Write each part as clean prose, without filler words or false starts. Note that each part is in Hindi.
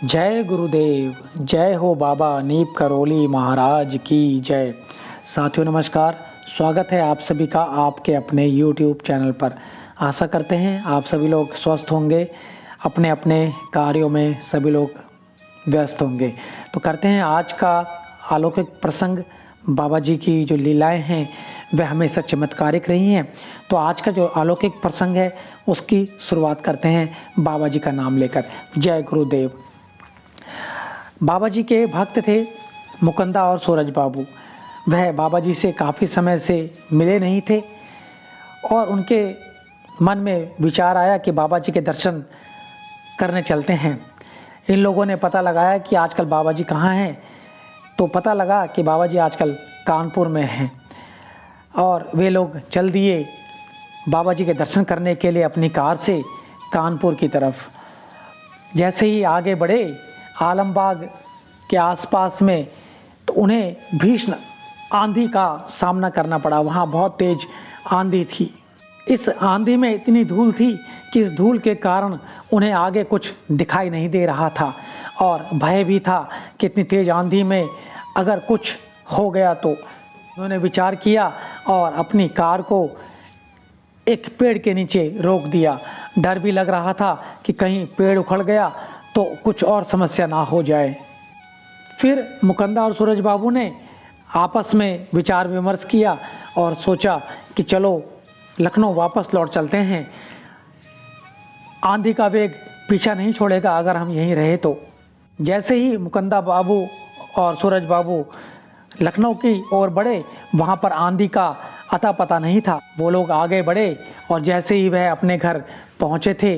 जय गुरुदेव, जय हो बाबा नीप करौली महाराज की जय। साथियों नमस्कार, स्वागत है आप सभी का आपके अपने YouTube चैनल पर। आशा करते हैं आप सभी लोग स्वस्थ होंगे, अपने अपने कार्यों में सभी लोग व्यस्त होंगे। तो करते हैं आज का अलौकिक प्रसंग। बाबा जी की जो लीलाएं हैं वह हमेशा चमत्कारिक रही हैं। तो आज का जो अलौकिक प्रसंग है उसकी शुरुआत करते हैं बाबा जी का नाम लेकर। जय गुरुदेव। बाबा जी के भक्त थे मुकुंदा और सूरज बाबू। वह बाबा जी से काफ़ी समय से मिले नहीं थे और उनके मन में विचार आया कि बाबा जी के दर्शन करने चलते हैं। इन लोगों ने पता लगाया कि आजकल बाबा जी कहाँ हैं, तो पता लगा कि बाबा जी आजकल कानपुर में हैं और वे लोग चल दिए बाबा जी के दर्शन करने के लिए अपनी कार से कानपुर की तरफ। जैसे ही आगे बढ़े आलमबाग के आसपास में, तो उन्हें भीषण आंधी का सामना करना पड़ा। वहाँ बहुत तेज आंधी थी। इस आंधी में इतनी धूल थी कि इस धूल के कारण उन्हें आगे कुछ दिखाई नहीं दे रहा था और भय भी था कि इतनी तेज आंधी में अगर कुछ हो गया तो। उन्होंने विचार किया और अपनी कार को एक पेड़ के नीचे रोक दिया। डर भी लग रहा था कि कहीं पेड़ उखड़ गया तो कुछ और समस्या ना हो जाए। फिर मुकुंदा और सूरज बाबू ने आपस में विचार विमर्श किया और सोचा कि चलो लखनऊ वापस लौट चलते हैं। आंधी का वेग पीछा नहीं छोड़ेगा अगर हम यहीं रहे तो। जैसे ही मुकुंदा बाबू और सूरज बाबू लखनऊ की ओर बढ़े, वहाँ पर आंधी का अता पता नहीं था। वो लोग आगे बढ़े और जैसे ही वह अपने घर पहुँचे थे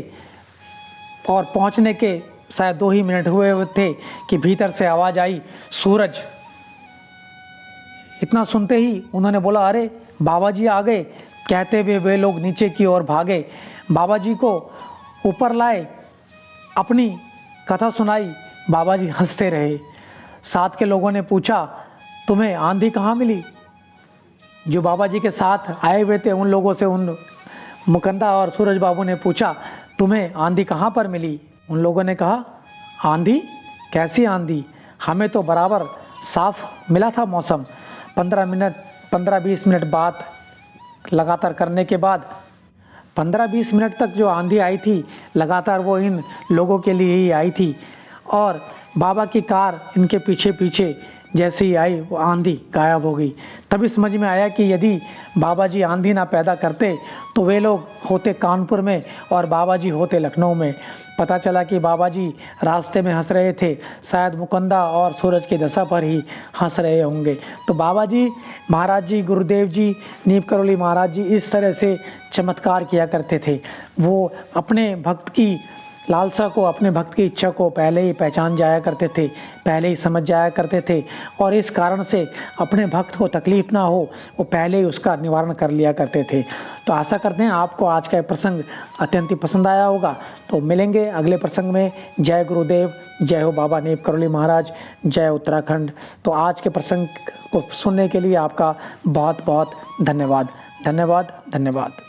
और पहुँचने के शायद 2 ही मिनट हुए थे कि भीतर से आवाज़ आई, सूरज। इतना सुनते ही उन्होंने बोला, अरे बाबा जी आ गए। कहते हुए वे लोग नीचे की ओर भागे, बाबा जी को ऊपर लाए, अपनी कथा सुनाई। बाबा जी हंसते रहे। साथ के लोगों ने पूछा, तुम्हें आंधी कहाँ मिली? जो बाबा जी के साथ आए हुए थे उन लोगों से उन मुकुंदा और सूरज बाबू ने पूछा, तुम्हें आंधी कहाँ पर मिली? उन लोगों ने कहा, आंधी? कैसी आंधी? हमें तो बराबर साफ मिला था मौसम। 15-20 मिनट बात लगातार करने के बाद 15-20 मिनट तक जो आंधी आई थी लगातार वो इन लोगों के लिए ही आई थी और बाबा की कार इनके पीछे पीछे जैसे ही आई वो आंधी गायब हो गई। तभी समझ में आया कि यदि बाबा जी आंधी ना पैदा करते तो वे लोग होते कानपुर में और बाबा जी होते लखनऊ में। पता चला कि बाबा जी रास्ते में हंस रहे थे, शायद मुकुंदा और सूरज की दशा पर ही हंस रहे होंगे। तो बाबा जी महाराज जी, गुरुदेव जी, नीप करौली महाराज जी इस तरह से चमत्कार किया करते थे। वो अपने भक्त की लालसा को, अपने भक्त की इच्छा को पहले ही पहचान जाया करते थे, पहले ही समझ जाया करते थे और इस कारण से अपने भक्त को तकलीफ़ ना हो वो पहले ही उसका निवारण कर लिया करते थे। तो आशा करते हैं आपको आज का प्रसंग अत्यंत ही पसंद आया होगा। तो मिलेंगे अगले प्रसंग में। जय गुरुदेव, जय हो बाबा नीप करौली महाराज, जय उत्तराखंड। तो आज के प्रसंग को सुनने के लिए आपका बहुत बहुत धन्यवाद। धन्यवाद।